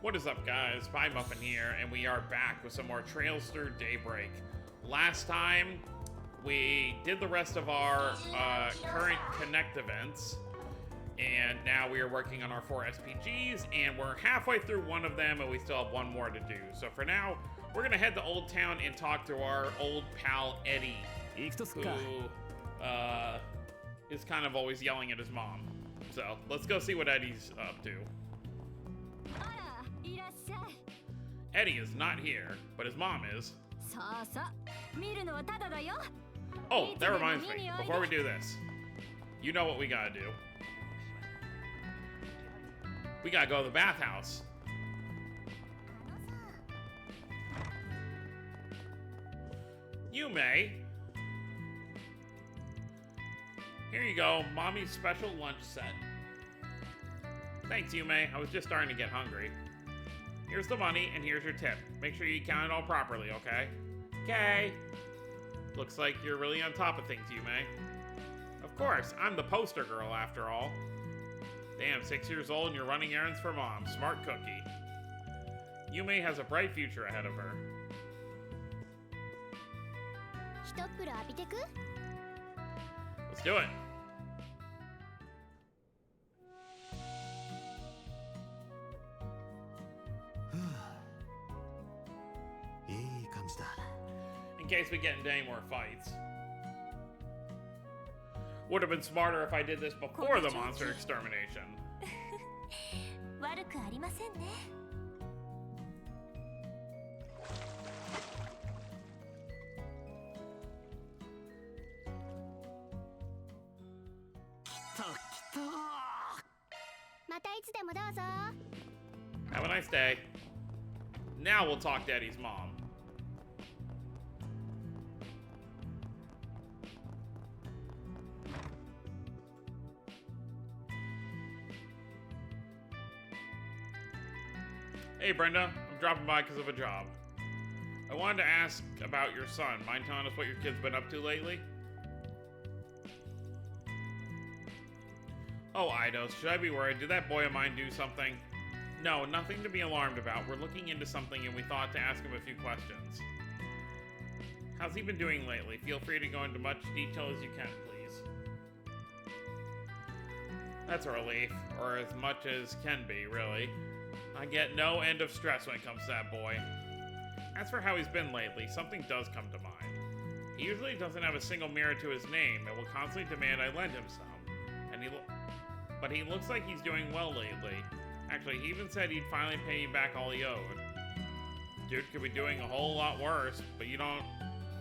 What is up, guys? PieMuffin here, and we are back with some more Trails Through Daybreak. Last time, we did the rest of our current Connect events, and now we are working on our 4 SPGs, and we're halfway through one of them, and we still have one more to do. So for now, we're gonna head to Old Town and talk to our old pal Eddie, who is kind of always yelling at his mom. So let's go see what Eddie's up to. Eddie is not here, but his mom is. Oh, that reminds me. Before we do this, you know what we gotta do. We gotta go to the bathhouse. Yume. Here you go, Mommy's special lunch set. Thanks, Yume. I was just starting to get hungry. Here's the money, and here's your tip. Make sure you count it all properly, okay? Okay. Looks like you're really on top of things, Yume. Of course, I'm the poster girl, after all. Damn, 6 years old and you're running errands for Mom. Smart cookie. Yume has a bright future ahead of her. Let's do it. In case we get into any more fights. Would have been smarter if I did this before the monster extermination. Have a nice day. Now we'll talk to Eddie's mom. Hey Brenda, I'm dropping by because of a job. I wanted to ask about your son. Mind telling us what your kid's been up to lately? Oh, Eidos, should I be worried? Did that boy of mine do something? No, nothing to be alarmed about. We're looking into something and we thought to ask him a few questions. How's he been doing lately? Feel free to go into much detail as you can, please. That's a relief, or as much as can be, really. I get no end of stress when it comes to that boy. As for how he's been lately, something does come to mind. He usually doesn't have a single mirror to his name and will constantly demand I lend him some. But he looks like he's doing well lately. Actually, he even said he'd finally pay you back all he owed. Dude could be doing a whole lot worse, but you don't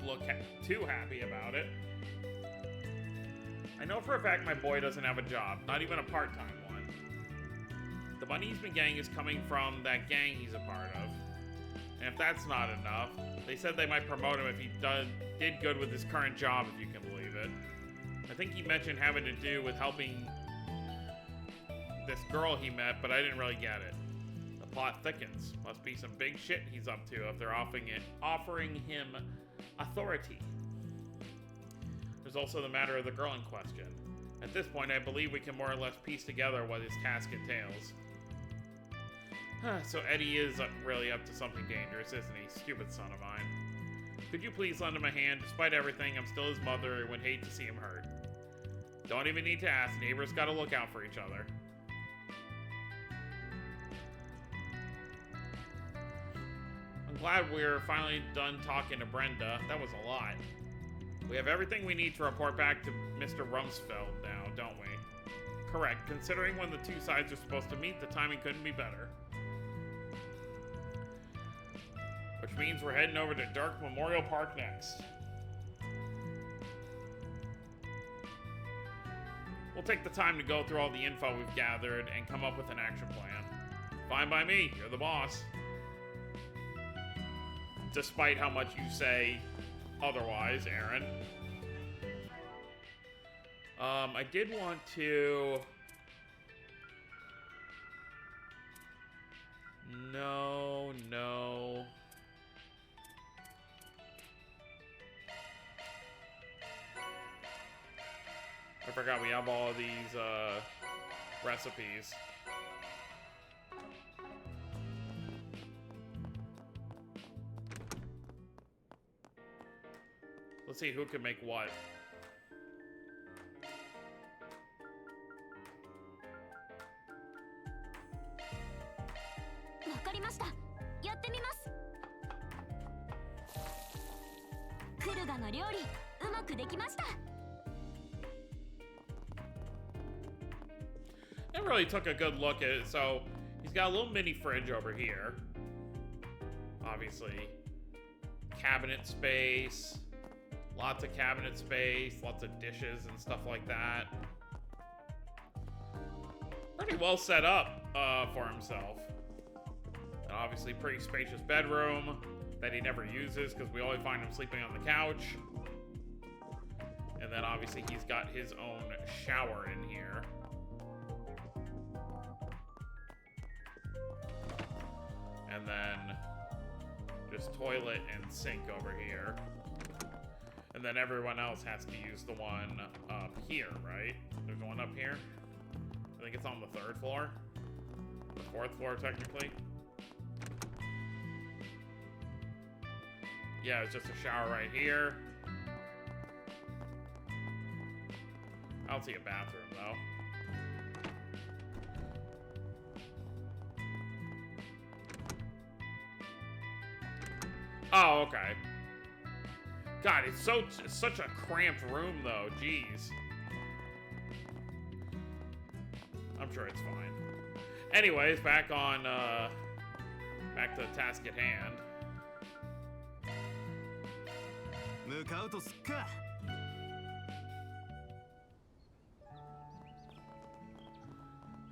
look too happy about it. I know for a fact my boy doesn't have a job, not even a part-time one. The money he's been getting is coming from that gang he's a part of. And if that's not enough, they said they might promote him if he did good with his current job, if you can believe it. I think he mentioned having to do with helping this girl he met, but I didn't really get it. The plot thickens. Must be some big shit he's up to if they're offering him authority. There's also the matter of the girl in question. At this point, I believe we can more or less piece together what his task entails. So Eddie is really up to something dangerous, isn't he? Stupid son of mine. Could you please lend him a hand? Despite everything, I'm still his mother and would hate to see him hurt. Don't even need to ask. Neighbors gotta look out for each other. I'm glad we're finally done talking to Brenda. That was a lot. We have everything we need to report back to Mr. Rumsfeld now, don't we? Correct. Considering when the two sides are supposed to meet, the timing couldn't be better. Which means we're heading over to Dark Memorial Park next. We'll take the time to go through all the info we've gathered and come up with an action plan. Fine by me, you're the boss. Despite how much you say otherwise, Aaron. I did want to... No. I forgot we have all of these recipes. Let's see who can make what. わかりました。やってみます。クルガの料理、うまくできました。I really took a good look at it. So he's got a little mini fridge over here. Obviously, cabinet space, lots of cabinet space, lots of dishes and stuff like that. Pretty well set up for himself. And obviously, pretty spacious bedroom that he never uses because we always find him sleeping on the couch. And then obviously he's got his own shower in here. And then just toilet and sink over here. And then everyone else has to use the one up here, right? There's one up here. I think it's on the 3rd floor. The 4th floor, technically. Yeah, it's just a shower right here. I don't see a bathroom, though. Oh, okay. God, it's such a cramped room, though. Jeez. I'm sure it's fine. Anyways, back to the task at hand.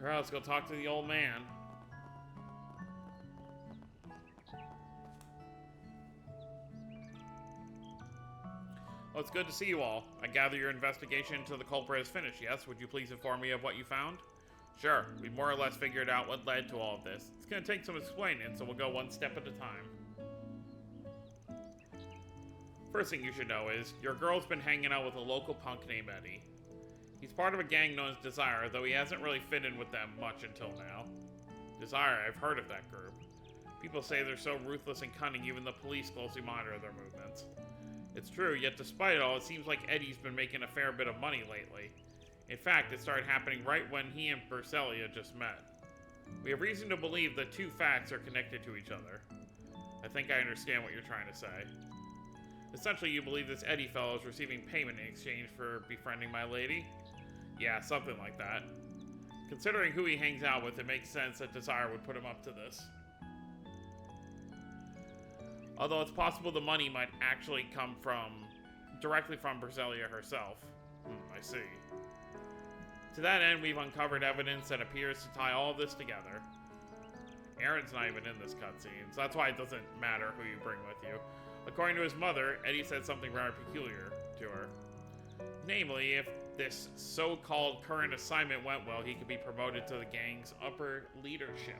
Alright, let's go talk to the old man. Well, it's good to see you all. I gather your investigation into the culprit is finished, yes? Would you please inform me of what you found? Sure, we more or less figured out what led to all of this. It's gonna take some explaining, so we'll go one step at a time. First thing you should know is, your girl's been hanging out with a local punk named Eddie. He's part of a gang known as Desire, though he hasn't really fit in with them much until now. Desire, I've heard of that group. People say they're so ruthless and cunning, even the police closely monitor their movements. It's true, yet despite it all, it seems like Eddie's been making a fair bit of money lately. In fact, it started happening right when he and Berselia just met. We have reason to believe that two facts are connected to each other. I think I understand what you're trying to say. Essentially, you believe this Eddie fellow is receiving payment in exchange for befriending my lady? Yeah, something like that. Considering who he hangs out with, it makes sense that Desire would put him up to this. Although it's possible the money might actually come directly from Berselia herself. I see. To that end, we've uncovered evidence that appears to tie all of this together. Aaron's not even in this cutscene, so that's why it doesn't matter who you bring with you. According to his mother, Eddie said something rather peculiar to her. Namely, if this so-called current assignment went well, he could be promoted to the gang's upper leadership.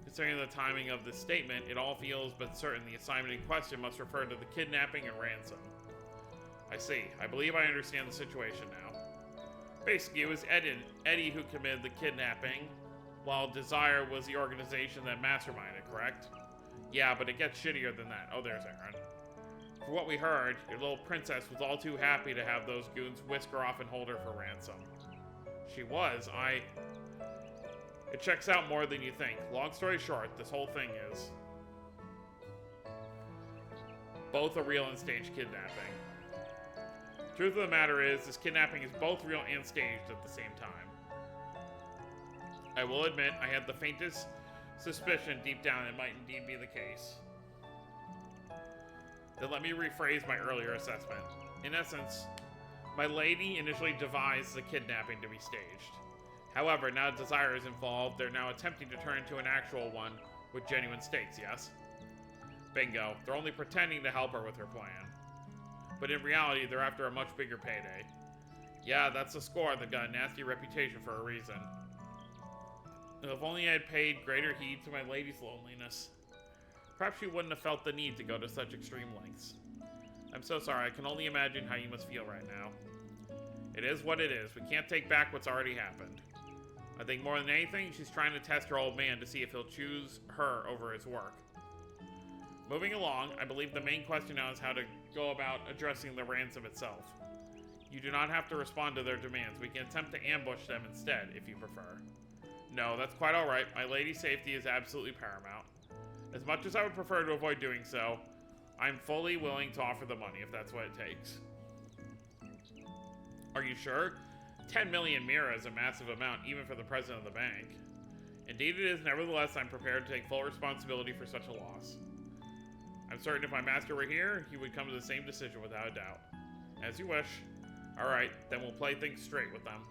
Considering the timing of this statement, it all feels but certain the assignment in question must refer to the kidnapping and ransom. I see. I believe I understand the situation now. Basically, it was Eddie who committed the kidnapping, while Desire was the organization that masterminded, correct? Yeah, but it gets shittier than that. Oh, there's Aaron. For what we heard, your little princess was all too happy to have those goons whisk her off and hold her for ransom. She was. It checks out more than you think. Long story short, this whole thing is both a real and staged kidnapping. Truth of the matter is, this kidnapping is both real and staged at the same time. I will admit, I had the faintest suspicion deep down it might indeed be the case. Then let me rephrase my earlier assessment. In essence, my lady initially devised the kidnapping to be staged. However, now Desire is involved, they're now attempting to turn into an actual one with genuine stakes, yes? Bingo. They're only pretending to help her with her plan. But in reality, they're after a much bigger payday. Yeah, that's the score. They've got a nasty reputation for a reason. If only I had paid greater heed to my lady's loneliness. Perhaps she wouldn't have felt the need to go to such extreme lengths. I'm so sorry, I can only imagine how you must feel right now. It is what it is. We can't take back what's already happened. I think more than anything, she's trying to test her old man to see if he'll choose her over his work. Moving along, I believe the main question now is how to go about addressing the ransom itself. You do not have to respond to their demands. We can attempt to ambush them instead, if you prefer. No, that's quite alright. My lady's safety is absolutely paramount. As much as I would prefer to avoid doing so, I'm fully willing to offer the money if that's what it takes. Are you sure? 10 million mira is a massive amount, even for the president of the bank. Indeed it is. Nevertheless, I'm prepared to take full responsibility for such a loss. I'm certain if my master were here, he would come to the same decision without a doubt. As you wish. Alright, then we'll play things straight with them.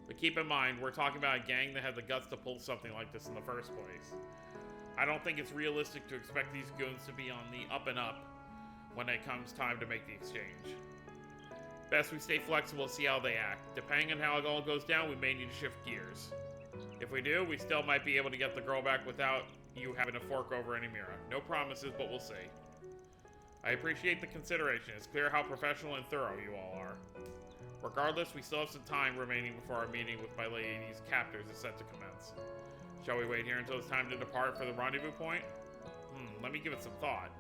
But keep in mind, we're talking about a gang that had the guts to pull something like this in the first place. I don't think it's realistic to expect these goons to be on the up and up when it comes time to make the exchange. Best we stay flexible, see how they act. Depending on how it all goes down, we may need to shift gears. If we do, we still might be able to get the girl back without you having to fork over any mira. No promises, but we'll see. I appreciate the consideration. It's clear how professional and thorough you all are. Regardless, we still have some time remaining before our meeting with my lady's captors is set to commence. Shall we wait here until it's time to depart for the rendezvous point? Let me give it some thought.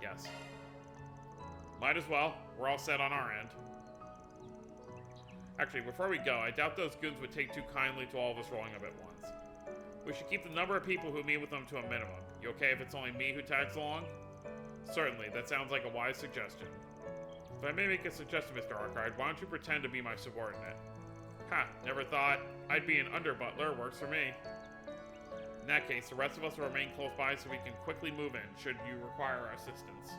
Yes. Might as well. We're all set on our end. Actually, before we go, I doubt those goons would take too kindly to all of us rolling up at once. We should keep the number of people who meet with them to a minimum. You okay if it's only me who tags along? Certainly, that sounds like a wise suggestion. If I may make a suggestion, Mr. Archive, why don't you pretend to be my subordinate? Ha, never thought. I'd be an under-butler, works for me. In that case, the rest of us will remain close by so we can quickly move in, should you require our assistance.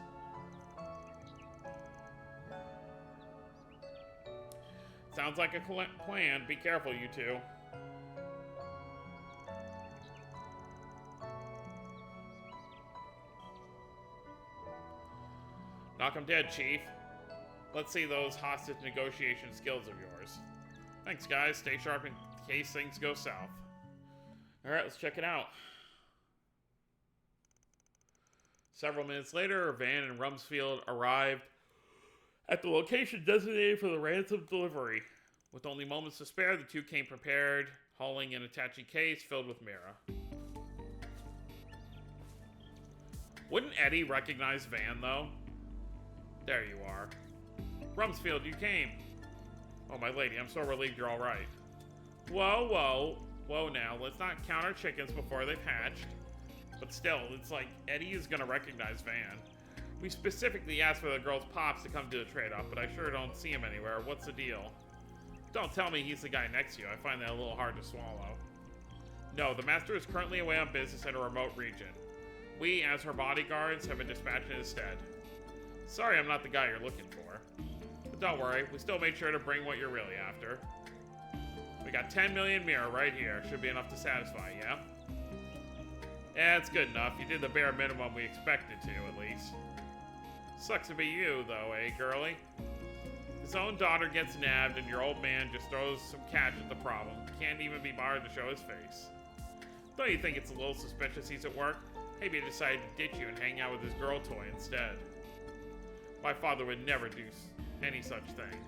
Sounds like a plan. Be careful, you two. Knock 'em dead, Chief. Let's see those hostage negotiation skills of yours. Thanks, guys. Stay sharp in case things go south. Alright, let's check it out. Several minutes later, Van and Rumsfeld arrived at the location designated for the ransom delivery. With only moments to spare, the two came prepared, hauling an attaching case filled with mira. Wouldn't Eddie recognize Van, though? There you are. Rumsfeld, you came. Oh, my lady, I'm so relieved you're all right. Whoa now, let's not count our chickens before they've hatched. But still, it's like Eddie is gonna recognize Van. We specifically asked for the girl's pops to come to the trade-off, but I sure don't see him anywhere. What's the deal? Don't tell me he's the guy next to you. I find that a little hard to swallow. No, the master is currently away on business in a remote region. We, as her bodyguards, have been dispatched instead. Sorry I'm not the guy you're looking for. But don't worry, we still made sure to bring what you're really after. We got 10 million mira right here. Should be enough to satisfy, yeah? Yeah, it's good enough. You did the bare minimum we expected to, at least. Sucks to be you, though, eh, girlie? His own daughter gets nabbed, and your old man just throws some cash at the problem. Can't even be bothered to show his face. Don't you think it's a little suspicious he's at work? Maybe he decided to ditch you and hang out with his girl toy instead. My father would never do any such thing.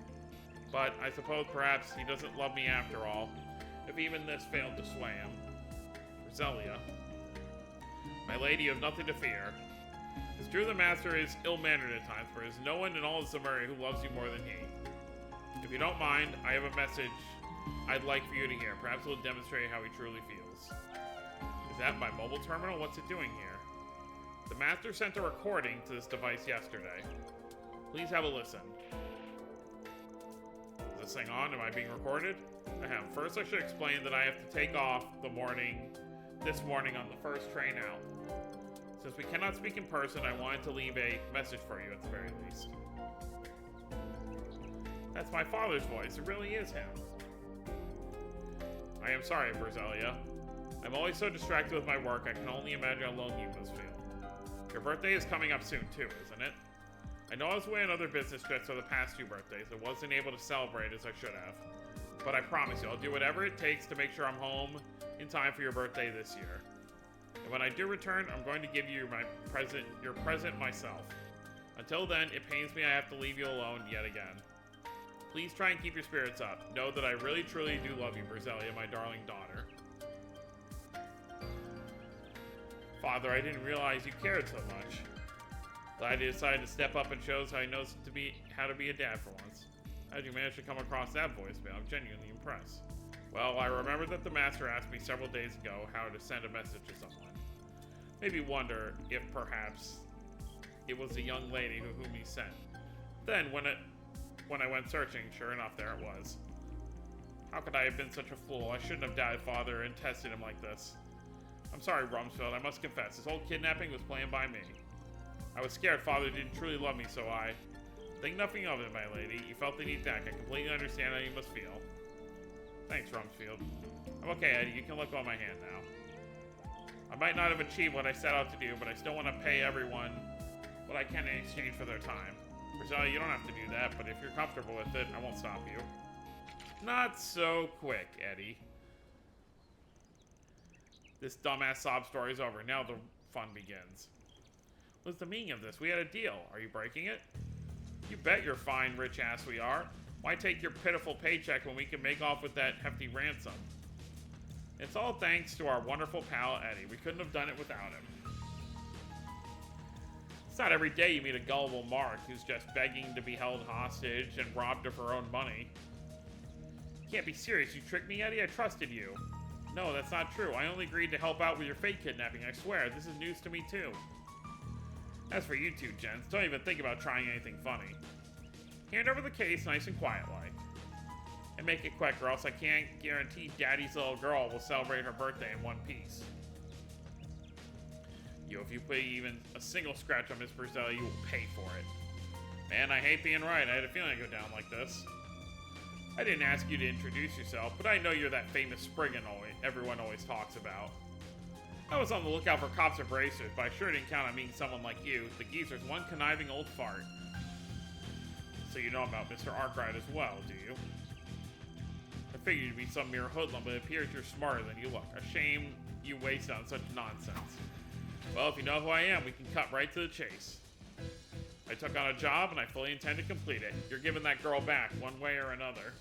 But I suppose perhaps he doesn't love me after all, if even this failed to sway him. Roselia. My lady, you have nothing to fear. It's true the master is ill-mannered at times, but there's no one in all of Zemuria who loves you more than he. If you don't mind, I have a message I'd like for you to hear. Perhaps it'll demonstrate how he truly feels. Is that my mobile terminal? What's it doing here? The master sent a recording to this device yesterday. Please have a listen. Is this thing on? Am I being recorded? I am. First, I should explain that I have to take off this morning on the first train out. Since we cannot speak in person, I wanted to leave a message for you at the very least. That's my father's voice. It really is him. I am sorry, Roselia. I'm always so distracted with my work, I can only imagine how lonely you must feel. Your birthday is coming up soon, too, isn't it? I know I was away on other business trips for the past 2 birthdays and wasn't able to celebrate as I should have. But I promise you, I'll do whatever it takes to make sure I'm home in time for your birthday this year. And when I do return, I'm going to give you your present myself. Until then, it pains me I have to leave you alone yet again. Please try and keep your spirits up. Know that I really truly do love you, Roselia, my darling daughter. Father, I didn't realize you cared so much. Glad you decided to step up and shows how he knows how to be a dad for once. How'd you manage to come across that voicemail? I'm genuinely impressed. Well, I remember that the master asked me several days ago how to send a message to someone. Made me wonder if perhaps it was a young lady whom he sent. Then, when I went searching, sure enough, there it was. How could I have been such a fool? I shouldn't have doubted Father and tested him like this. I'm sorry, Rumsfeld. I must confess, this whole kidnapping was planned by me. I was scared Father didn't truly love me, so I... Think nothing of it, my lady. You felt the need back. I completely understand how you must feel. Thanks, Rumsfeld. I'm okay, Eddie. You can let go of my hand now. I might not have achieved what I set out to do, but I still want to pay everyone what I can in exchange for their time. Brazil, you don't have to do that, but if you're comfortable with it, I won't stop you. Not so quick, Eddie. This dumbass sob story's over. Now the fun begins. What's the meaning of this? We had a deal. Are you breaking it? You bet your fine, rich ass we are. Why take your pitiful paycheck when we can make off with that hefty ransom? It's all thanks to our wonderful pal, Eddie. We couldn't have done it without him. It's not every day you meet a gullible mark who's just begging to be held hostage and robbed of her own money. You can't be serious. You tricked me, Eddie? I trusted you. No, that's not true. I only agreed to help out with your fake kidnapping, I swear. This is news to me, too. As for you two, gents, don't even think about trying anything funny. Hand over the case nice and quiet-like. And make it quick, or else I can't guarantee Daddy's little girl will celebrate her birthday in one piece. If you put even a single scratch on Miss Brazil, you will pay for it. Man, I hate being right. I had a feeling I'd go down like this. I didn't ask you to introduce yourself, but I know you're that famous Spriggan everyone always talks about. I was on the lookout for cops or bracers, but I sure didn't count on meeting someone like you. The geezer's one conniving old fart. So you know about Mr. Arkwright as well, do you? I figured you'd be some mere hoodlum, but it appears you're smarter than you look. A shame you wasted on such nonsense. Well, if you know who I am, we can cut right to the chase. I took on a job, and I fully intend to complete it. You're giving that girl back, one way or another.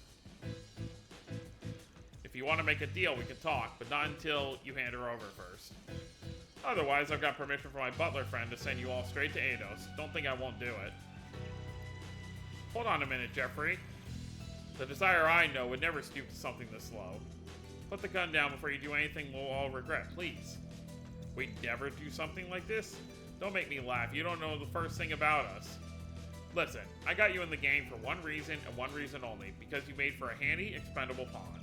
If you want to make a deal, we can talk, but not until you hand her over first. Otherwise, I've got permission from my butler friend to send you all straight to Eidos. Don't think I won't do it. Hold on a minute, Jeffrey. The desire I know would never stoop to something this low. Put the gun down before you do anything we'll all regret, please. We'd never do something like this? Don't make me laugh. You don't know the first thing about us. Listen, I got you in the game for one reason and one reason only, because you made for a handy, expendable pawn.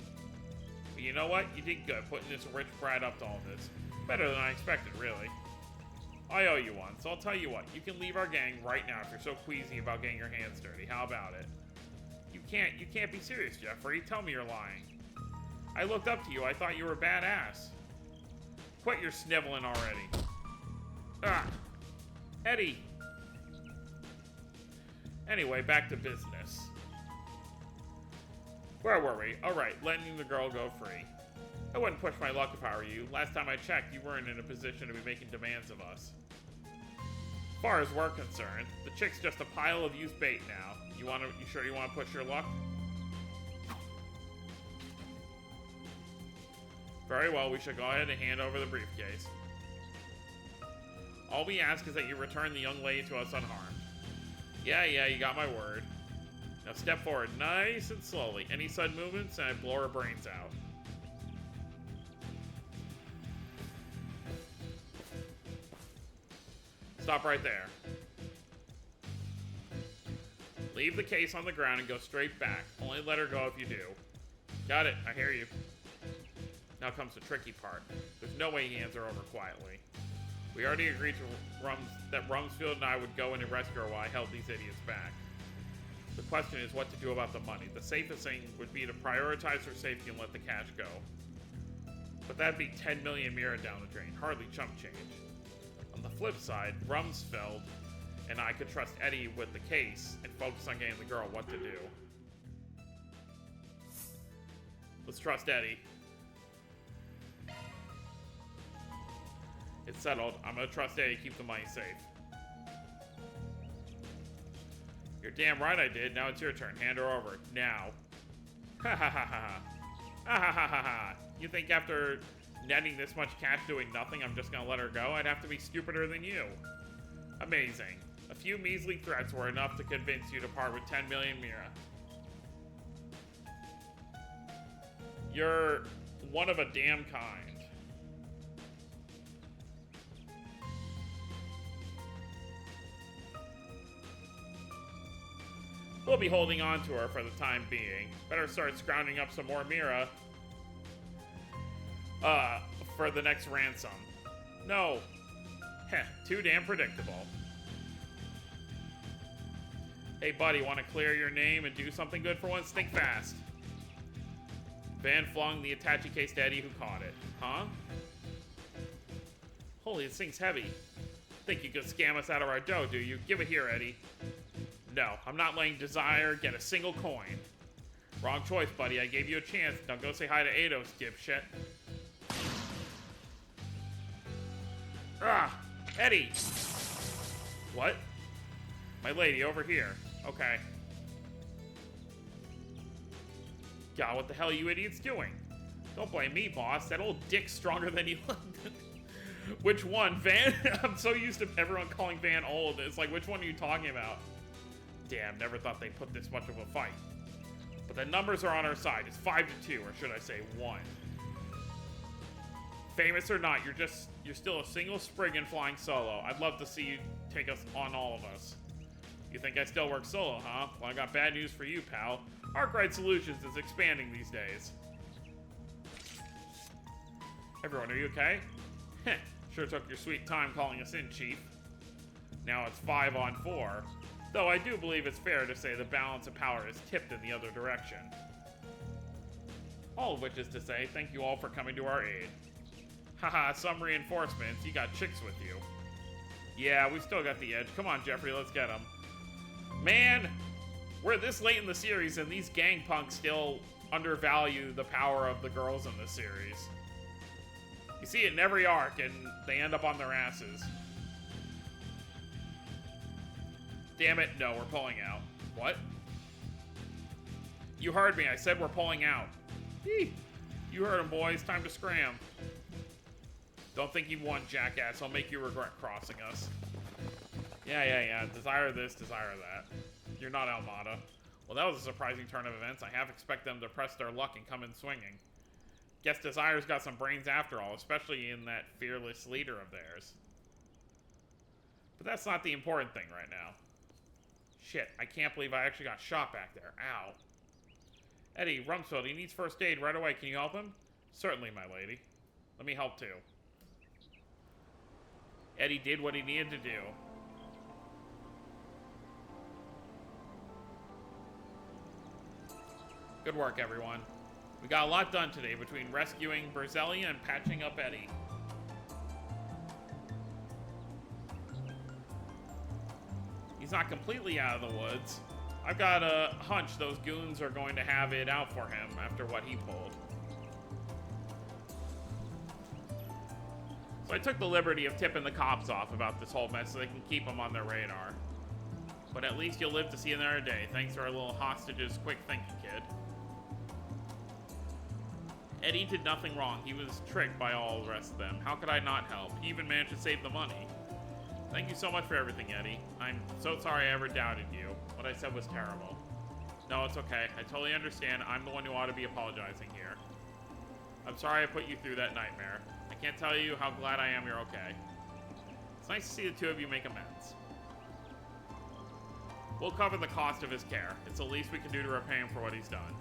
But you know what? You did good putting this rich brat up to all this. Better than I expected, really. I owe you one, so I'll tell you what. You can leave our gang right now if you're so queasy about getting your hands dirty. How about it? You can't be serious, Jeffrey. Tell me you're lying. I looked up to you. I thought you were a badass. Quit your sniveling already. Ah! Eddie! Anyway, back to business. Where were we? Alright, letting the girl go free. I wouldn't push my luck if I were you. Last time I checked, you weren't in a position to be making demands of us. As far as we're concerned, the chick's just a pile of used bait now. You sure you want to push your luck? Very well, we should go ahead and hand over the briefcase. All we ask is that you return the young lady to us unharmed. Yeah, you got my word. Now step forward nice and slowly. Any sudden movements and I blow her brains out. Stop right there. Leave the case on the ground and go straight back. Only let her go if you do. Got it, I hear you. Now comes the tricky part. There's no way he hands her over quietly. We already agreed to that Rumsfeld and I would go in and rescue her while I held these idiots back. The question is what to do about the money. The safest thing would be to prioritize her safety and let the cash go. But that'd be 10 million Mira down the drain. Hardly chump change. On the flip side, Rumsfeld and I could trust Eddie with the case and focus on getting the girl what to do. Let's trust Eddie. It's settled. I'm gonna trust Eddie to keep the money safe. You're damn right I did. Now it's your turn. Hand her over. Now. Ha ha ha ha. Ha ha ha ha ha. You think after netting this much cash doing nothing, I'm just gonna let her go? I'd have to be stupider than you. Amazing. A few measly threats were enough to convince you to part with 10 million Mira. You're one of a damn kind. We'll be holding on to her for the time being. Better start scrounging up some more Mira. For the next ransom. No. Heh, too damn predictable. Hey buddy, want to clear your name and do something good for once? Think fast. Van flung the attache case to Eddie, who caught it. Huh? Holy, this thing's heavy. Think you could scam us out of our dough, do you? Give it here, Eddie. No, I'm not letting Desire get a single coin. Wrong choice, buddy. I gave you a chance. Don't go say hi to Eidos, dipshit. Ah! Eddie! What? My lady, over here. Okay. God, what the hell are you idiots doing? Don't blame me, boss. That old dick's stronger than you. Which one? Van? I'm so used to everyone calling Van old. It's like, which one are you talking about? Damn, never thought they'd put this much of a fight. But the numbers are on our side. It's 5-2, or should I say 1. Famous or not, you're still a single Spriggan flying solo. I'd love to see you take us on, all of us. You think I still work solo, huh? Well, I got bad news for you, pal. Arkwright Solutions is expanding these days. Everyone, are you okay? Heh, sure took your sweet time calling us in, Chief. Now it's 5-on-4. Though I do believe it's fair to say the balance of power is tipped in the other direction. All of which is to say, thank you all for coming to our aid. Haha, some reinforcements. You got chicks with you. Yeah, we still got the edge. Come on, Jeffrey, let's get them. Man, we're this late in the series and these gang punks still undervalue the power of the girls in this series. You see it in every arc and they end up on their asses. Damn it, no, we're pulling out. What? You heard me, I said we're pulling out. Eee. You heard him, boys, time to scram. Don't think you won, jackass, I'll make you regret crossing us. Yeah, desire this, desire that. You're not Almada. Well, that was a surprising turn of events. I half expect them to press their luck and come in swinging. Guess Desire's got some brains after all, especially in that fearless leader of theirs. But that's not the important thing right now. Shit, I can't believe I actually got shot back there. Ow. Eddie, Rumsfeld, he needs first aid right away. Can you help him? Certainly, my lady. Let me help too. Eddie did what he needed to do. Good work, everyone. We got a lot done today between rescuing Berzelia and patching up Eddie. He's not completely out of the woods. I've got a hunch those goons are going to have it out for him after what he pulled. So I took the liberty of tipping the cops off about this whole mess so they can keep him on their radar. But at least you'll live to see another day, thanks to our little hostage's quick thinking, kid. Eddie did nothing wrong. He was tricked by all the rest of them. How could I not help? He even managed to save the money. Thank you so much for everything, Eddie. I'm so sorry I ever doubted you. What I said was terrible. No, it's okay. I totally understand. I'm the one who ought to be apologizing here. I'm sorry I put you through that nightmare. I can't tell you how glad I am you're okay. It's nice to see the two of you make amends. We'll cover the cost of his care. It's the least we can do to repay him for what he's done.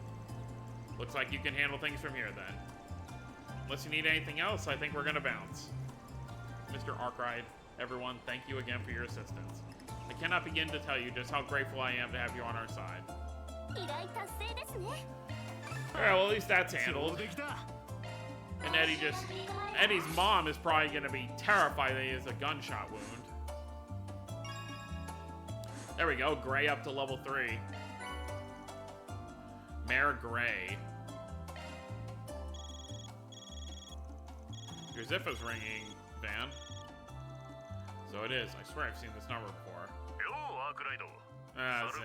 Looks like you can handle things from here, then. Unless you need anything else, I think we're gonna bounce. Mr. Arkwright, everyone, thank you again for your assistance. I cannot begin to tell you just how grateful I am to have you on our side. Alright, well, at least that's handled. And Eddie's mom is probably gonna be terrified that he has a gunshot wound. There we go, Gray up to level 3. Mayor Gray. Your Ziffa's ringing, Van. So it is. I swear I've seen this number before. Ah, Zin.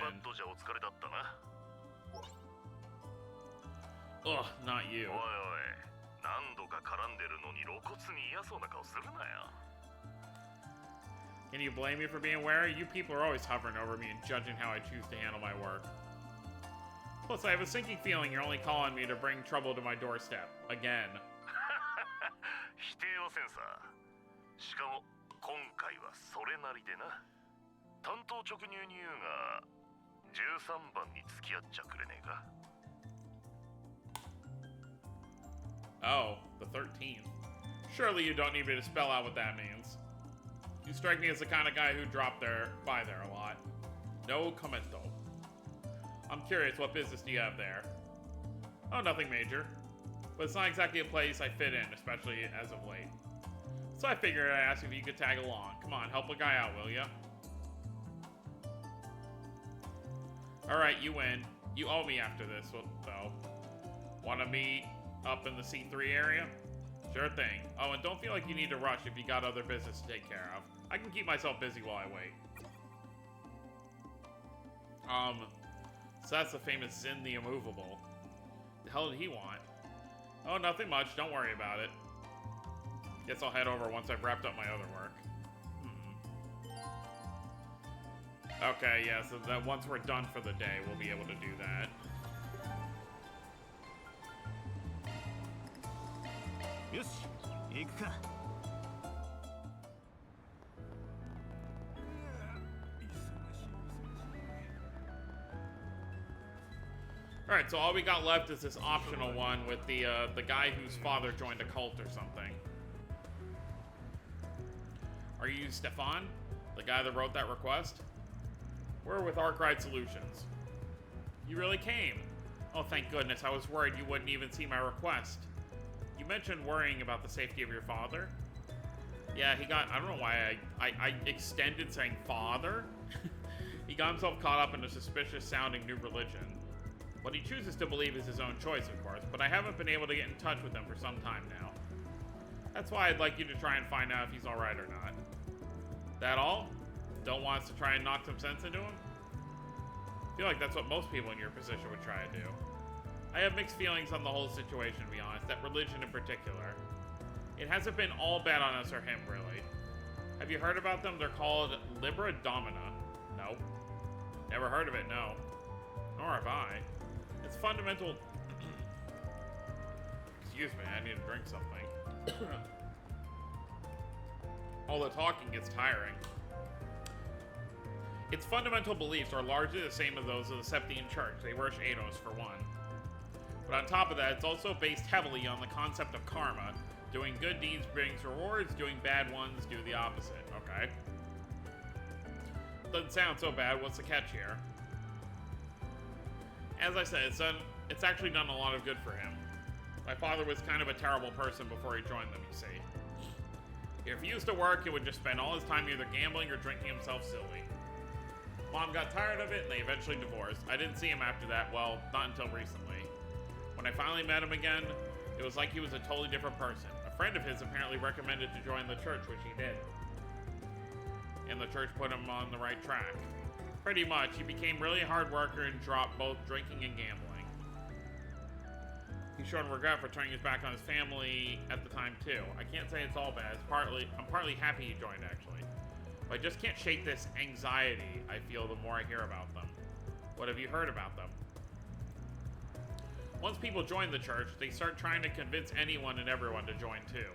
Ugh, not you. Can you blame me for being wary? You people are always hovering over me and judging how I choose to handle my work. Plus, I have a sinking feeling you're only calling me to bring trouble to my doorstep. Again. 否定はせんさ。しかも今回はそれなりでな。担当直入に言うが13番に付き合っちゃくれねえか。Oh, the 13th. Surely you don't need me to spell out what that means. You strike me as the kind of guy who dropped by there a lot. No commento. I'm curious, what business do you have there? Oh, nothing major. But it's not exactly a place I fit in, especially as of late. So I figured I'd ask if you could tag along. Come on, help a guy out, will ya? Alright, you win. You owe me after this, though. Wanna meet up in the C3 area? Sure thing. Oh, and don't feel like you need to rush if you got other business to take care of. I can keep myself busy while I wait. So that's the famous Zin the Immovable. The hell did he want? Oh, nothing much. Don't worry about it. Guess I'll head over once I've wrapped up my other work. Okay, yeah, so that once we're done for the day, we'll be able to do that. Yes, 行くか。Alright, so all we got left is this optional one with the guy whose father joined a cult or something. Are you Stefan? The guy that wrote that request? We're with Arkride Solutions. You really came? Oh, thank goodness. I was worried you wouldn't even see my request. You mentioned worrying about the safety of your father? Yeah, he got... I don't know why I extended saying father. He got himself caught up in a suspicious-sounding new religion. What he chooses to believe is his own choice, of course, but I haven't been able to get in touch with him for some time now. That's why I'd like you to try and find out if he's alright or not. That all? Don't want us to try and knock some sense into him? I feel like that's what most people in your position would try to do. I have mixed feelings on the whole situation, to be honest, that religion in particular. It hasn't been all bad on us or him, really. Have you heard about them? They're called Libra Domina. No. Never heard of it, no. Nor have I. It's fundamental... Excuse me, I need to drink something. All the talking gets tiring. Its fundamental beliefs are largely the same as those of the Septian Church. They worship Ados, for one. But on top of that, it's also based heavily on the concept of karma. Doing good deeds brings rewards, doing bad ones do the opposite, okay? Doesn't sound so bad, what's the catch here? As I said, it's actually done a lot of good for him. My father was kind of a terrible person before he joined them, you see. If he used to work, he would just spend all his time either gambling or drinking himself silly. Mom got tired of it, and they eventually divorced. I didn't see him after that, well, not until recently. When I finally met him again, it was like he was a totally different person. A friend of his apparently recommended to join the church, which he did. And the church put him on the right track. Pretty much, he became really a hard worker and dropped both drinking and gambling. He showed regret for turning his back on his family at the time, too. I can't say it's all bad. I'm partly happy he joined, actually. But I just can't shake this anxiety I feel the more I hear about them. What have you heard about them? Once people join the church, they start trying to convince anyone and everyone to join, too.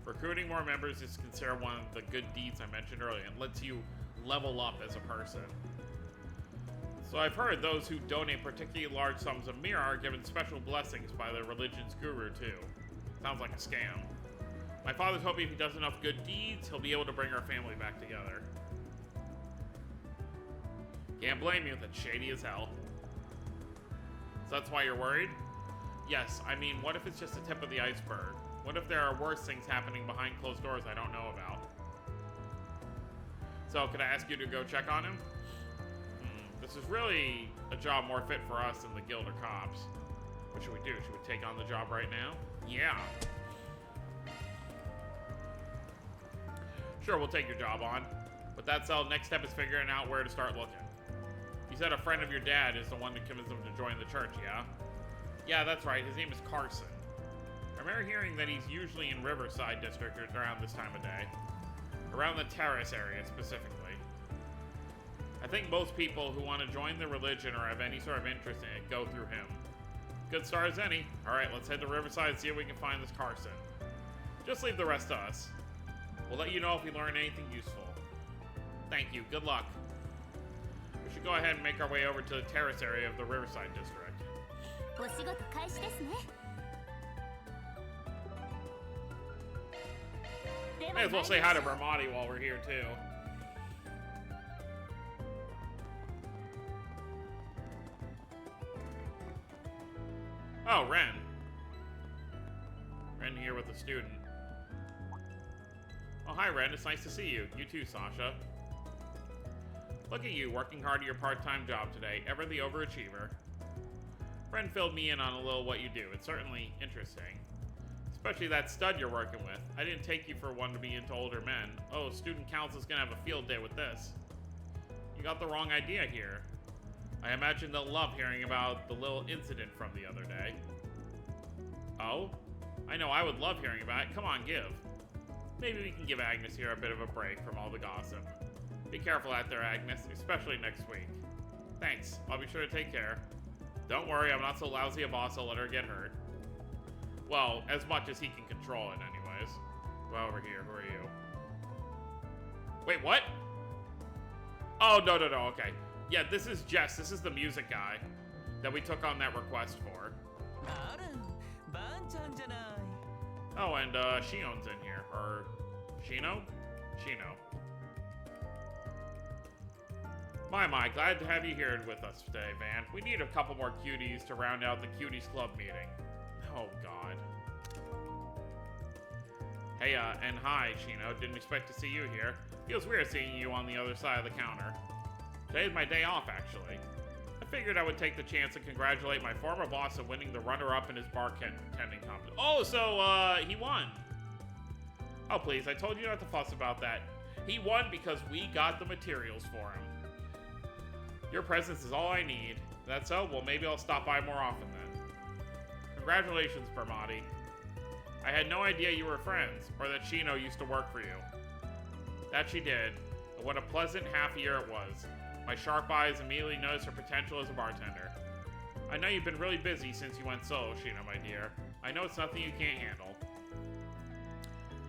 Recruiting more members is considered one of the good deeds I mentioned earlier and lets you level up as a person. So I've heard those who donate particularly large sums of mira are given special blessings by the religion's guru, too. Sounds like a scam. My father's hoping if he does enough good deeds, he'll be able to bring our family back together. Can't blame you, that's shady as hell. So that's why you're worried? Yes, I mean, what if it's just the tip of the iceberg? What if there are worse things happening behind closed doors I don't know about? So, could I ask you to go check on him? This is really a job more fit for us than the guild or cops. What should we do? Should we take on the job right now? Yeah. Sure, we'll take your job on. But that's all. Next step is figuring out where to start looking. You said a friend of your dad is the one that convinced him to join the church, yeah? Yeah, that's right. His name is Carson. I remember hearing that he's usually in Riverside District around this time of day. Around the terrace area, specifically. I think most people who want to join the religion or have any sort of interest in it go through him. Good start as any. Alright, let's head to Riverside and see if we can find this Carson. Just leave the rest to us. We'll let you know if we learn anything useful. Thank you. Good luck. We should go ahead and make our way over to the terrace area of the Riverside district. お仕事開始ですね。 May as well say hi to Bermati while we're here, too. Oh, Ren. Ren here with a student. Oh, hi, Ren. It's nice to see you. You too, Sasha. Look at you, working hard at your part-time job today. Ever the overachiever. Ren filled me in on a little what you do. It's certainly interesting. Especially that stud you're working with. I didn't take you for one to be into older men. Oh, student council's gonna have a field day with this. You got the wrong idea here. I imagine they'll love hearing about the little incident from the other day. Oh? I know I would love hearing about it. Come on, give. Maybe we can give Agnes here a bit of a break from all the gossip. Be careful out there, Agnes, especially next week. Thanks. I'll be sure to take care. Don't worry, I'm not so lousy a boss I'll let her get hurt. Well, as much as he can control it anyways. Go over here. Who are you? Wait, what? Oh, no, okay. Yeah, this is Jess. This is the music guy that we took on that request for. Oh, and Shion's in here. Or Shino? Shino. My, glad to have you here with us today, Van. We need a couple more cuties to round out the Cuties Club meeting. Oh, God. Hey, and hi, Shino. Didn't expect to see you here. Feels weird seeing you on the other side of the counter. Today's my day off, actually. I figured I would take the chance to congratulate my former boss on winning the runner-up in his bartending competition. Oh, so, he won. Oh, please, I told you not to fuss about that. He won because we got the materials for him. Your presence is all I need. That's so? Well, maybe I'll stop by more often then. Congratulations, Bermati. I had no idea you were friends, or that Shino used to work for you. That she did, and what a pleasant half year it was. My sharp eyes immediately noticed her potential as a bartender. I know you've been really busy since you went solo, Shino, my dear. I know it's nothing you can't handle.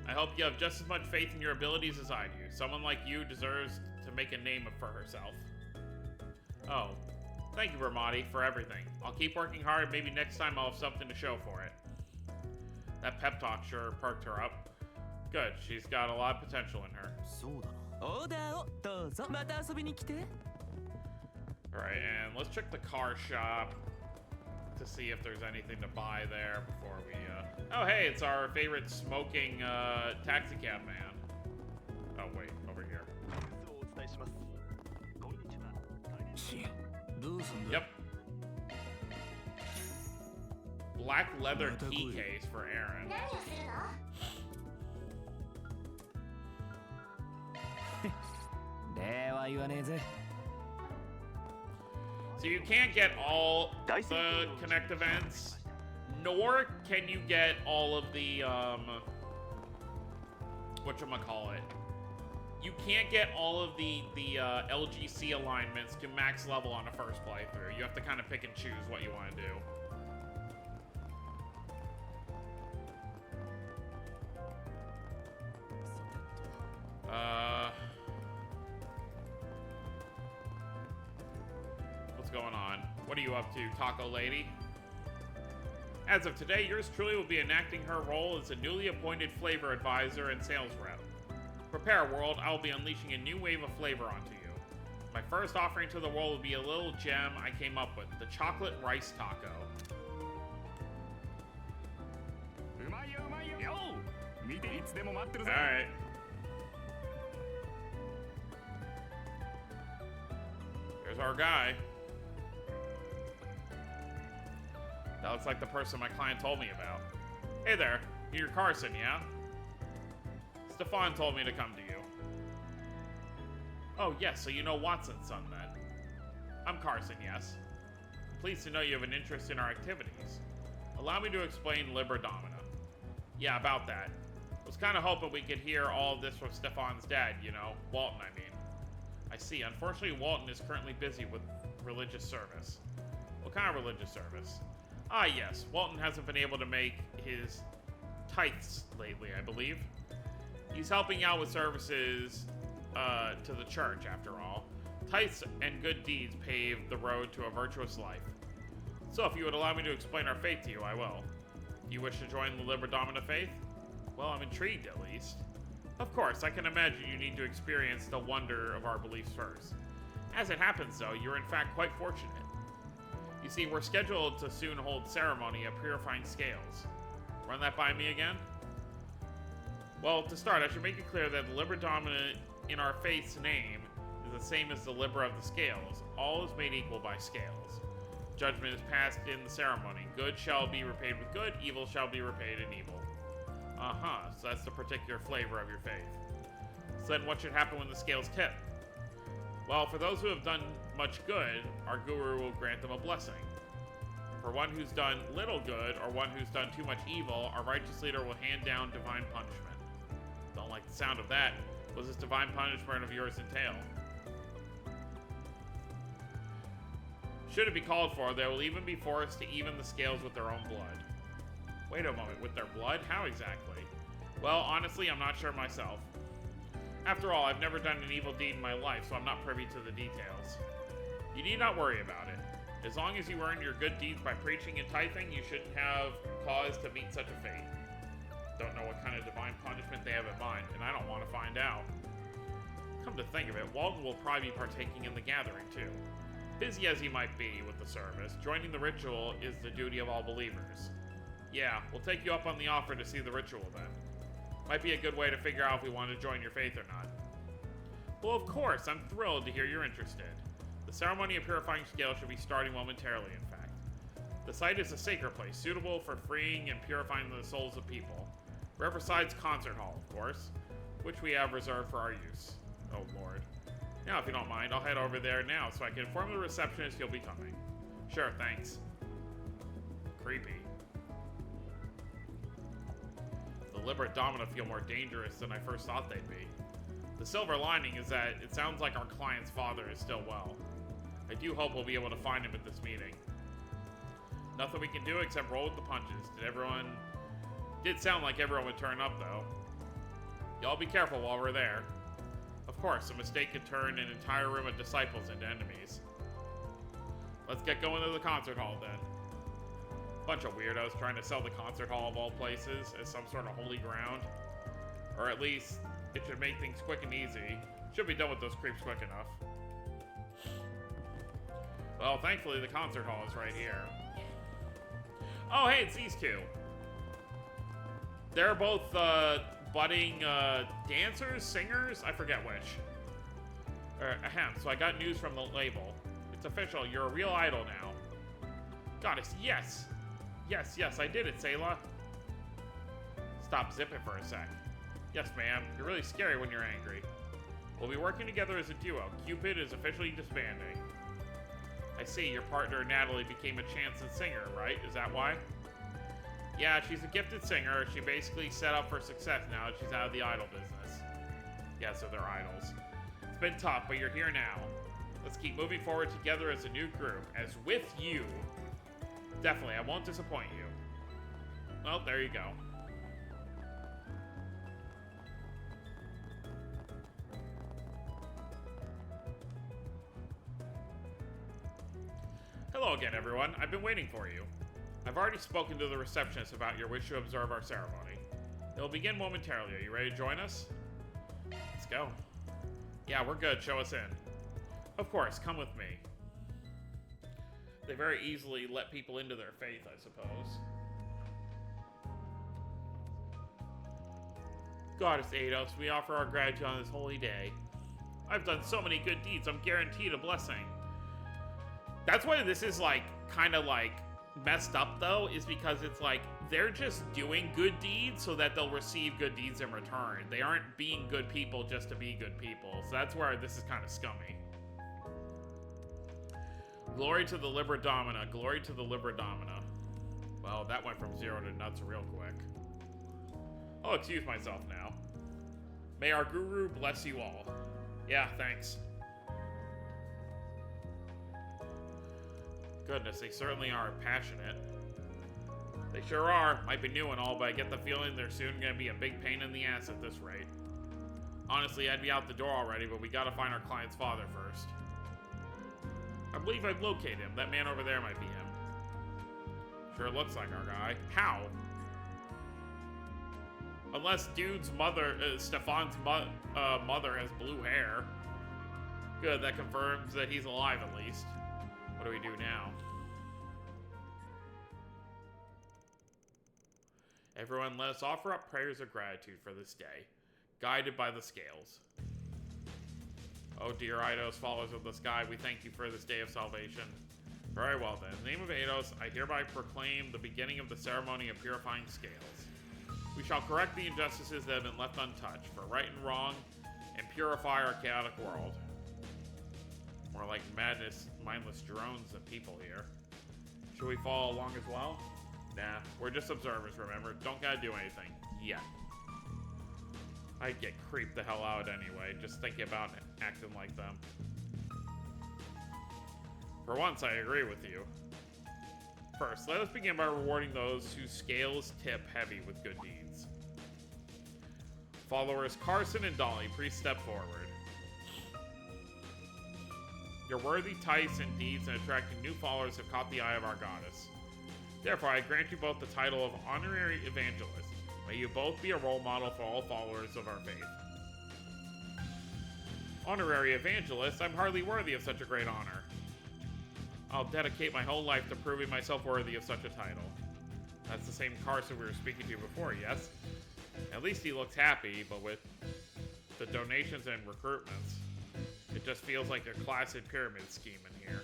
I hope you have just as much faith in your abilities as I do. Someone like you deserves to make a name for herself. Oh, thank you, Bermati, for everything. I'll keep working hard. Maybe next time I'll have something to show for it. That pep talk sure perked her up. Good, she's got a lot of potential in her. Alright, and let's check the car shop to see if there's anything to buy there before we, Oh, hey, it's our favorite smoking, taxi cab man. Oh, wait, over here. Yep. Black leather key case for Aaron. So you can't get all the Connect events, nor can you get all of the, whatchamacallit. You can't get all of the LGC alignments to max level on a first playthrough. You have to kind of pick and choose what you want to do. What's going on? What are you up to, Taco Lady? As of today, yours truly will be enacting her role as a newly appointed flavor advisor and sales rep. Prepare, world, I will be unleashing a new wave of flavor onto you. My first offering to the world will be a little gem I came up with, the chocolate rice taco. Alright. Here's our guy. That looks like the person my client told me about. Hey there, you're Carson, yeah? Stefan told me to come to you. Oh, yes, so you know Watson's son, then. I'm Carson, yes. I'm pleased to know you have an interest in our activities. Allow me to explain Liber Domina. Yeah, about that. Was kind of hoping we could hear all of this from Stefan's dad, you know. Walton, I mean. I see. Unfortunately, Walton is currently busy with religious service. What kind of religious service? Ah, yes. Walton hasn't been able to make his tithes lately, I believe. He's helping out with services to the church, after all. Tithes and good deeds pave the road to a virtuous life. So if you would allow me to explain our faith to you, I will. You wish to join the Liber Domina faith? Well, I'm intrigued, at least. Of course, I can imagine you need to experience the wonder of our beliefs first. As it happens, though, you're in fact quite fortunate. You see, we're scheduled to soon hold ceremony of purifying scales. Run that by me again? Well, to start, I should make it clear that the Liber Domina in our faith's name is the same as the Libra of the Scales. All is made equal by scales. Judgment is passed in the ceremony. Good shall be repaid with good, evil shall be repaid in evil. So that's the particular flavor of your faith. So then what should happen when the scales tip? Well, for those who have done much good, our guru will grant them a blessing. For one who's done little good, or one who's done too much evil, our righteous leader will hand down divine punishment. Don't like the sound of that. What does this divine punishment of yours entail? Should it be called for, they will even be forced to even the scales with their own blood. Wait a moment, with their blood? How exactly? Well, honestly, I'm not sure myself. After all, I've never done an evil deed in my life, so I'm not privy to the details. You need not worry about it. As long as you earn your good deeds by preaching and tithing, you shouldn't have cause to meet such a fate. Don't know what kind of divine punishment they have in mind, and I don't want to find out. Come to think of it, Walton will probably be partaking in the gathering, too. Busy as he might be with the service, joining the ritual is the duty of all believers. Yeah, we'll take you up on the offer to see the ritual then. Might be a good way to figure out if we want to join your faith or not. Well, of course, I'm thrilled to hear you're interested. The ceremony of purifying scales should be starting momentarily, in fact. The site is a sacred place, suitable for freeing and purifying the souls of people. Riverside's concert hall, of course, which we have reserved for our use. Oh, Lord. Now, if you don't mind, I'll head over there now so I can inform the receptionist you'll be coming. Sure, thanks. Creepy. The Liber Domina feel more dangerous than I first thought they'd be. The silver lining is that it sounds like our client's father is still well. I do hope we'll be able to find him at this meeting. Nothing we can do except roll with the punches. Did sound like everyone would turn up, though. Y'all be careful while we're there. Of course, a mistake could turn an entire room of disciples into enemies. Let's get going to the concert hall, then. Bunch of weirdos trying to sell the concert hall of all places as some sort of holy ground. Or at least, it should make things quick and easy. Should be done with those creeps quick enough. Well, thankfully the concert hall is right here. Oh, hey, it's these two. They're both, budding, dancers, singers? I forget which. So I got news from the label. It's official, you're a real idol now. Goddess, yes! Yes, I did it, Sayla. Stop zipping for a sec. Yes, ma'am, you're really scary when you're angry. We'll be working together as a duo. Cupid is officially disbanding. I see, your partner Natalie became a chanson singer, right? Is that why? Yeah, she's a gifted singer. She basically set up for success now that she's out of the idol business. Yeah, so they're idols. It's been tough, but you're here now. Let's keep moving forward together as a new group, as with you. Definitely, I won't disappoint you. Well, there you go. Hello again, everyone. I've been waiting for you. I've already spoken to the receptionist about your wish to observe our ceremony. It will begin momentarily. Are you ready to join us? Let's go. Yeah, we're good. Show us in. Of course, come with me. They very easily let people into their faith, I suppose. Goddess Eidos, we offer our gratitude on this holy day. I've done so many good deeds, I'm guaranteed a blessing. That's why this is, like, kind of, like, messed up, though, is because it's like, they're just doing good deeds so that they'll receive good deeds in return. They aren't being good people just to be good people. So that's where this is kind of scummy. Glory to the Liber Domina. Glory to the Liber Domina. Well, that went from 0 to nuts real quick. I'll excuse myself now. May our guru bless you all. Yeah, thanks. Goodness, they certainly are passionate. They sure are. Might be new and all, but I get the feeling they're soon gonna be a big pain in the ass at this rate. Honestly, I'd be out the door already, but we gotta find our client's father first. I believe I've located him. That man over there might be him. Sure looks like our guy. How? Unless dude's mother, Stefan's mother has blue hair. Good, that confirms that he's alive at least. What do we do now? Everyone, let us offer up prayers of gratitude for this day, guided by the scales. Oh dear Eidos, followers of the sky, we thank you for this day of salvation. Very well then. In the name of Eidos, I hereby proclaim the beginning of the ceremony of purifying scales. We shall correct the injustices that have been left untouched, for right and wrong, and purify our chaotic world. More like madness, mindless drones than people here. Should we follow along as well? Nah, we're just observers, remember? Don't gotta do anything. Yet. I'd get creeped the hell out anyway, just thinking about acting like them. For once, I agree with you. First, let us begin by rewarding those whose scales tip heavy with good deeds. Followers Carson and Dolly, please step forward. Your worthy Tice and deeds in attracting new followers have caught the eye of our goddess. Therefore, I grant you both the title of Honorary Evangelist. May you both be a role model for all followers of our faith. Honorary Evangelist? I'm hardly worthy of such a great honor. I'll dedicate my whole life to proving myself worthy of such a title. That's the same Carson we were speaking to before, yes? At least he looks happy, but with the donations and recruitments, it just feels like a classic pyramid scheme in here.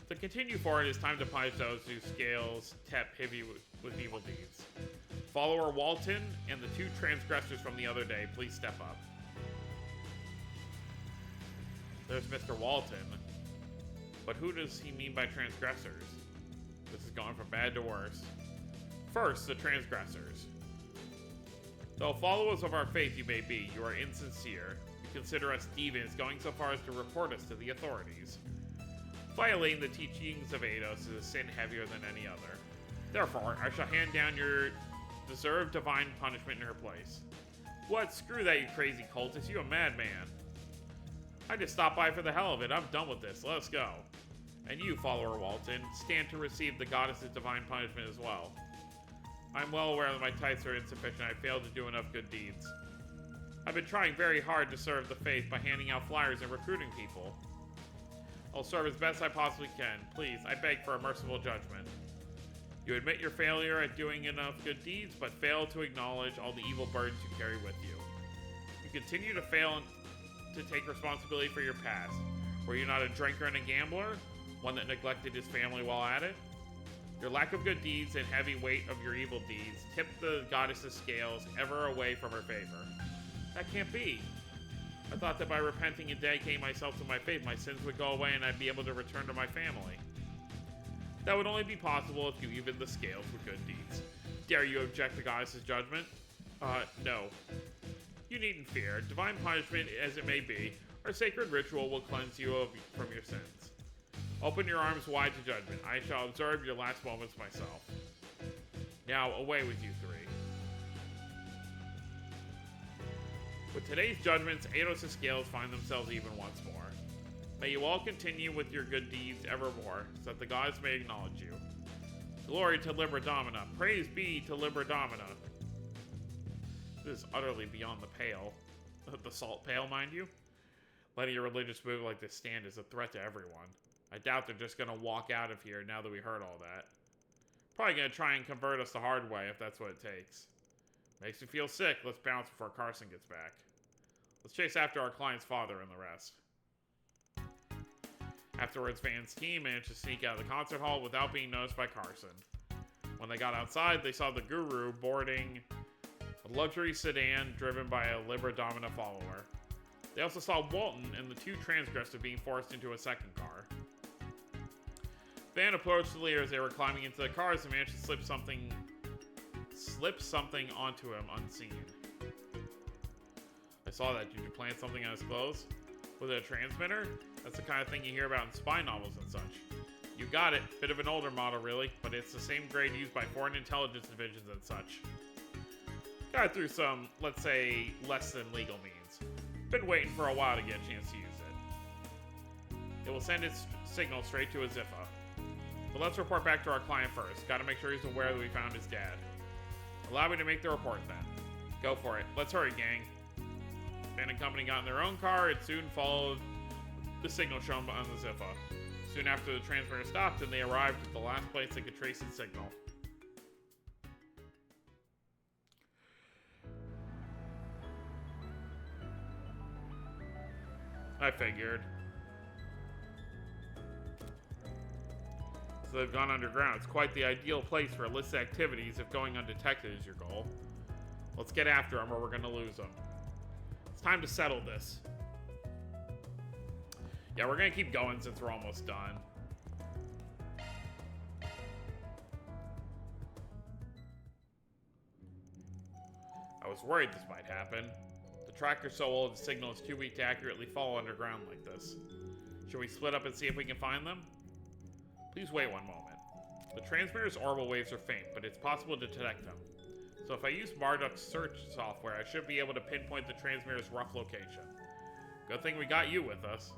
To continue forward, it's time to punish those whose scales tap heavy with evil deeds. Follower Walton and the two transgressors from the other day, please step up. There's Mr. Walton. But who does he mean by transgressors? This is going from bad to worse. First, the transgressors. Though followers of our faith you may be, you are insincere. You consider us demons, going so far as to report us to the authorities. Violating the teachings of Eidos is a sin heavier than any other. Therefore, I shall hand down your deserved divine punishment in her place. What? Screw that, you crazy cultist. You a madman. I just stopped by for the hell of it. I'm done with this. Let us go. And you, follower Walton, stand to receive the goddess's divine punishment as well. I'm well aware that my tithes are insufficient. I failed to do enough good deeds. I've been trying very hard to serve the faith by handing out flyers and recruiting people. I'll serve as best I possibly can. Please, I beg for a merciful judgment. You admit your failure at doing enough good deeds, but fail to acknowledge all the evil burdens you carry with you. You continue to fail to take responsibility for your past. Were you not a drinker and a gambler? One that neglected his family while at it? Your lack of good deeds and heavy weight of your evil deeds tip the goddess's scales ever away from her favor. That can't be. I thought that by repenting and dedicating myself to my faith, my sins would go away and I'd be able to return to my family. That would only be possible if you evened the scales with good deeds. Dare you object to goddess's judgment? No. You needn't fear. Divine punishment as it may be, our sacred ritual will cleanse you from your sins. Open your arms wide to judgment. I shall observe your last moments myself. Now, away with you three. With today's judgments, Eidos' scales find themselves even once more. May you all continue with your good deeds evermore, so that the gods may acknowledge you. Glory to Libra Domina. Praise be to Libra Domina. This is utterly beyond the pale. The salt pail, mind you. Letting a religious move like this stand is a threat to everyone. I doubt they're just gonna walk out of here now that we heard all that. Probably gonna try and convert us the hard way if that's what it takes. Makes me feel sick. Let's bounce before Carson gets back. Let's chase after our client's father and the rest. Afterwards, Van's team managed to sneak out of the concert hall without being noticed by Carson. When they got outside, they saw the guru boarding a luxury sedan driven by a Libra Domina follower. They also saw Walton and the two transgressors being forced into a second car. Van approached the leader as they were climbing into the cars and managed to slip something slipped something onto him unseen. I saw that. Did you plant something on his clothes? Was it a transmitter? That's the kind of thing you hear about in spy novels and such. You got it. Bit of an older model, really, but it's the same grade used by foreign intelligence divisions and such. Got it through some, let's say, less than legal means. Been waiting for a while to get a chance to use it. It will send its signal straight to a Ziffa. But let's report back to our client first. Gotta make sure he's aware that we found his dad. Allow me to make the report then. Go for it. Let's hurry, gang. Ben and company got in their own car and soon followed the signal shown on the Ziffa. Soon after the transmitter stopped and they arrived at the last place they could trace its signal. I figured. So they've gone underground. It's quite the ideal place for illicit activities if going undetected is your goal. Let's get after them or we're gonna lose them. It's time to settle this. Yeah, we're gonna keep going since we're almost done. I was worried this might happen. The tracker's so old the signal is too weak to accurately follow underground like this. Should we split up and see if we can find them? Please wait one moment. The transmitter's orbital waves are faint, but it's possible to detect them. So if I use Marduk's search software, I should be able to pinpoint the transmitter's rough location. Good thing we got you with us.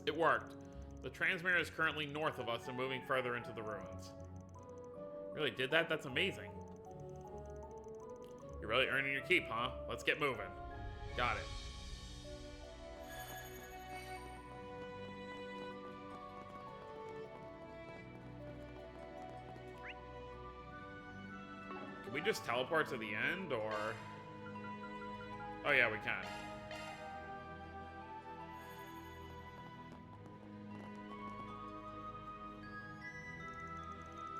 It worked. The transmitter is currently north of us and moving further into the ruins. Really did that? That's amazing. You're really earning your keep, huh? Let's get moving. Got it. Can we just teleport to the end, or... Oh yeah, we can.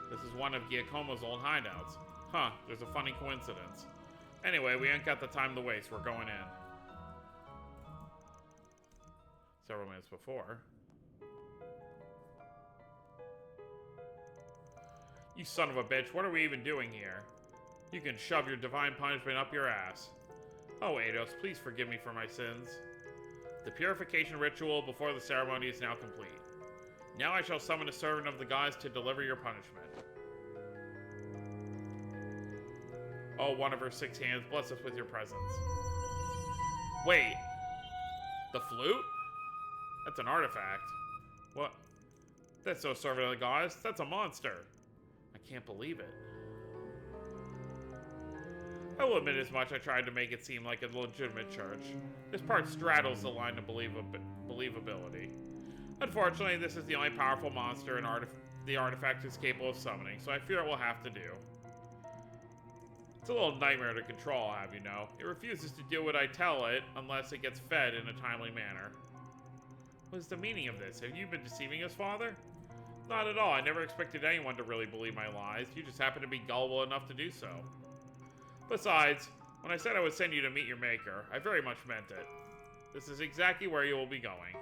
This is one of Giacomo's old hideouts. Huh, there's a funny coincidence. Anyway, we ain't got the time to waste. We're going in. Several minutes before. You son of a bitch, what are we even doing here? You can shove your divine punishment up your ass. Oh, Eidos, please forgive me for my sins. The purification ritual before the ceremony is now complete. Now I shall summon a servant of the gods to deliver your punishment. Oh, one of her 6 hands, bless us with your presence. Wait. The flute? That's an artifact. What? That's no servant of the gods. That's a monster. I can't believe it. I will admit as much. I tried to make it seem like a legitimate church. This part straddles the line of believability. Unfortunately, this is the only powerful monster the artifact is capable of summoning, so I fear it will have to do. It's a little nightmare to control, have you know. It refuses to do what I tell it unless it gets fed in a timely manner. What is the meaning of this? Have you been deceiving us, Father? Not at all. I never expected anyone to really believe my lies. You just happen to be gullible enough to do so. Besides, when I said I would send you to meet your maker, I very much meant it. This is exactly where you will be going.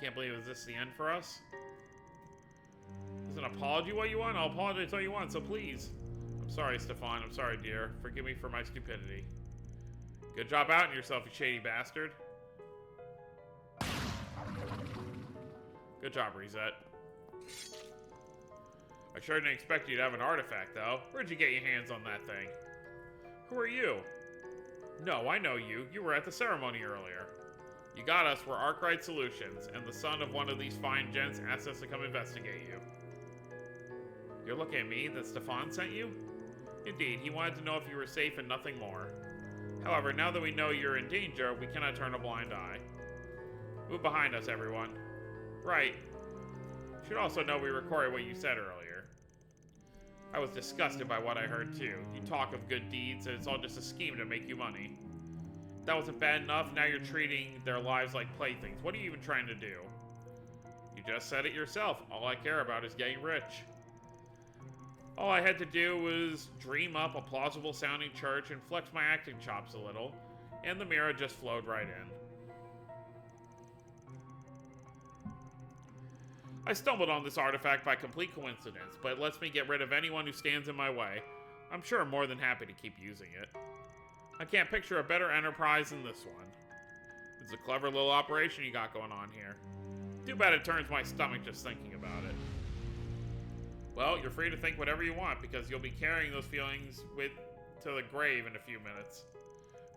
Can't believe, is this the end for us? Is an apology what you want? I'll apologize all you want, so please. I'm sorry, Stefan. I'm sorry, dear. Forgive me for my stupidity. Good job outing yourself, you shady bastard. Good job, Reset. I sure didn't expect you to have an artifact, though. Where'd you get your hands on that thing? Who are you? No, I know you. You were at the ceremony earlier. You got us for Arkwright Solutions, and the son of one of these fine gents asked us to come investigate you. You're looking at me? That Stefan sent you? Indeed, he wanted to know if you were safe and nothing more. However, now that we know you're in danger, we cannot turn a blind eye. Move behind us, everyone. Right. You should also know we recorded what you said earlier. I was disgusted by what I heard, too. You talk of good deeds, and it's all just a scheme to make you money. If that wasn't bad enough, now you're treating their lives like playthings. What are you even trying to do? You just said it yourself. All I care about is getting rich. All I had to do was dream up a plausible-sounding church and flex my acting chops a little, and the mirror just flowed right in. I stumbled on this artifact by complete coincidence, but it lets me get rid of anyone who stands in my way. I'm sure I'm more than happy to keep using it. I can't picture a better enterprise than this one. It's a clever little operation you got going on here. Too bad it turns my stomach just thinking about it. Well, you're free to think whatever you want, because you'll be carrying those feelings to the grave in a few minutes.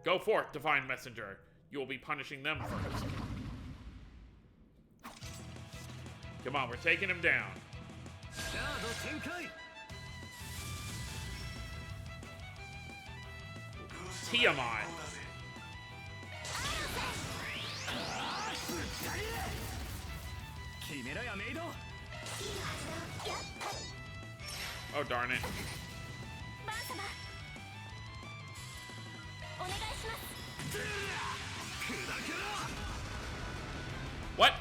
Go forth, Divine Messenger. You will be punishing them first. Come on, we're taking him down. Tiamat. Oh, darn it. What?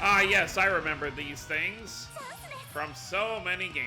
Ah, yes, I remember these things from so many games.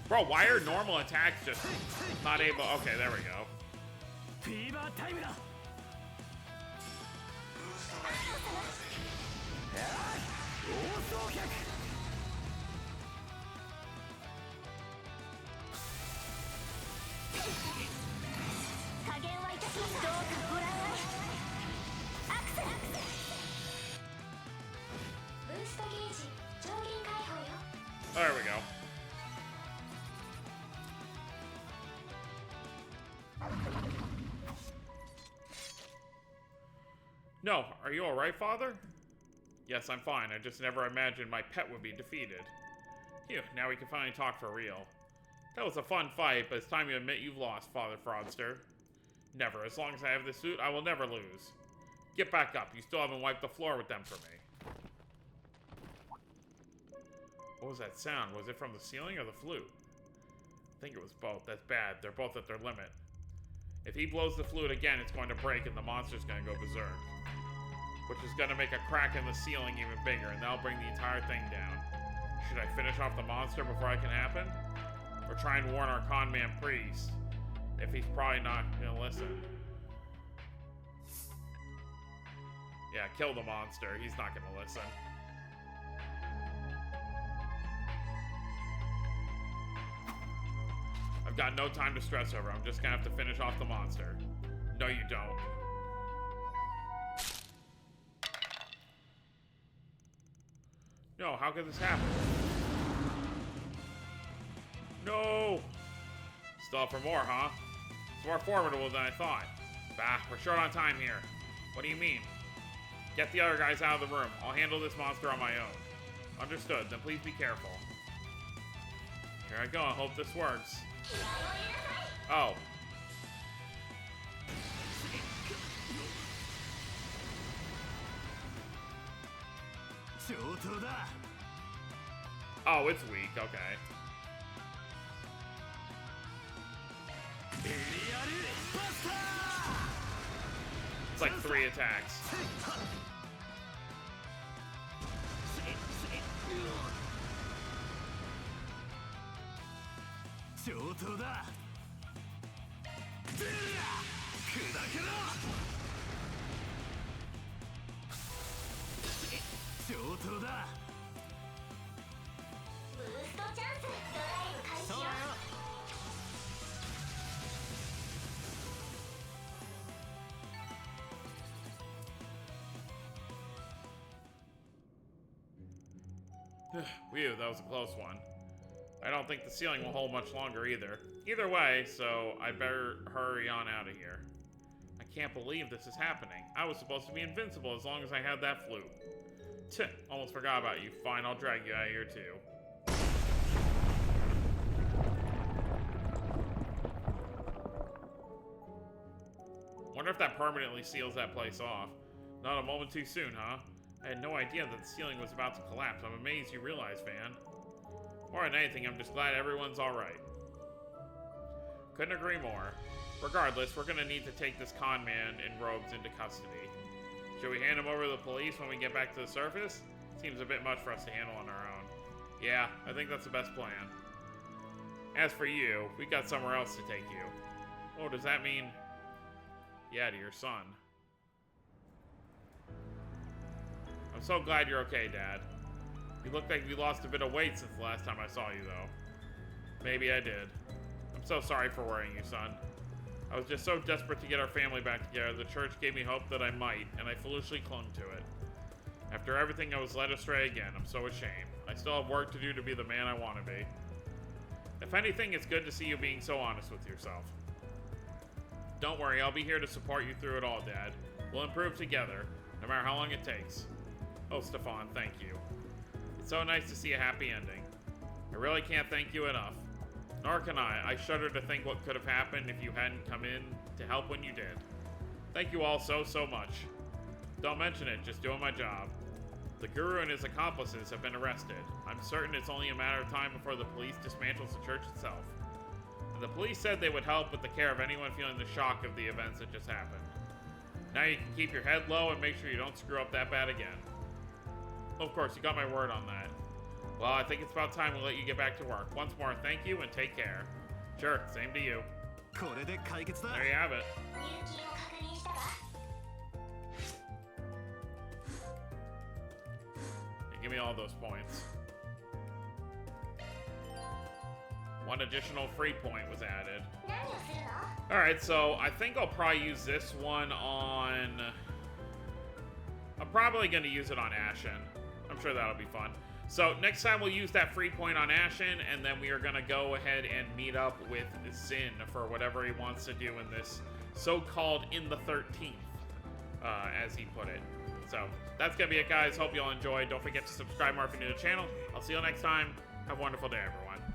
Bro, why are normal attacks just not able? Okay, there we go. There we go. No, are you alright, Father? Yes, I'm fine. I just never imagined my pet would be defeated. Phew, now we can finally talk for real. That was a fun fight, but it's time you admit you've lost, Father Fraudster. Never. As long as I have this suit, I will never lose. Get back up. You still haven't wiped the floor with them for me. What was that sound? Was it from the ceiling or the flute? I think it was both. That's bad. They're both at their limit. If he blows the flute again, it's going to break and the monster's going to go berserk. Which is going to make a crack in the ceiling even bigger, and that'll bring the entire thing down. Should I finish off the monster before it can happen? Or try and warn our con man priest, if he's probably not going to listen? Yeah, kill the monster. He's not going to listen. I've got no time to stress over. I'm just gonna have to finish off the monster. No, you don't. No, how could this happen? No! Still up for more, huh? It's more formidable than I thought. Bah, we're short on time here. What do you mean? Get the other guys out of the room. I'll handle this monster on my own. Understood, then please be careful. Here I go, I hope this works. Oh. Oh, it's weak, okay. It's like 3 attacks. Whew, that was a close one. I don't think the ceiling will hold much longer either. Either way, so I better hurry on out of here. I can't believe this is happening. I was supposed to be invincible as long as I had that flute. Tch, almost forgot about you. Fine, I'll drag you out of here too. Wonder if that permanently seals that place off. Not a moment too soon, huh? I had no idea that the ceiling was about to collapse. I'm amazed you realized, Van. More than anything, I'm just glad everyone's alright. Couldn't agree more. Regardless, we're gonna need to take this con man in robes into custody. Should we hand him over to the police when we get back to the surface? Seems a bit much for us to handle on our own. Yeah, I think that's the best plan. As for you, we got somewhere else to take you. Oh, does that mean... Yeah, to your son. I'm so glad you're okay, Dad. You look like you lost a bit of weight since the last time I saw you, though. Maybe I did. I'm so sorry for worrying you, son. I was just so desperate to get our family back together, the church gave me hope that I might, and I foolishly clung to it. After everything, I was led astray again. I'm so ashamed. I still have work to do to be the man I want to be. If anything, it's good to see you being so honest with yourself. Don't worry, I'll be here to support you through it all, Dad. We'll improve together, no matter how long it takes. Oh, Stefan, thank you. It's so nice to see a happy ending. I really can't thank you enough. Nor can I. I shudder to think what could have happened if you hadn't come in to help when you did. Thank you all so much. Don't mention it, just doing my job. The Guru and his accomplices have been arrested. I'm certain it's only a matter of time before the police dismantles the church itself. And the police said they would help with the care of anyone feeling the shock of the events that just happened. Now you can keep your head low and make sure you don't screw up that bad again. Of course, you got my word on that. Well, I think it's about time we let you get back to work. Once more, thank you and take care. Sure, same to you. これで解決だ There you have it. 入金を確認したか Give me all those points. One additional free point was added. 何をするの Alright, so I think I'll probably use this one on... I'm probably going to use it on Ashen. I'm sure that'll be fun. So next time we'll use that free point on Ashen, and then we are going to go ahead and meet up with Zin for whatever he wants to do in this so-called In the 13th, as he put it. So that's going to be it, guys. Hope you all enjoyed. Don't forget to subscribe more if you're new to the channel. I'll see you next time. Have a wonderful day, everyone.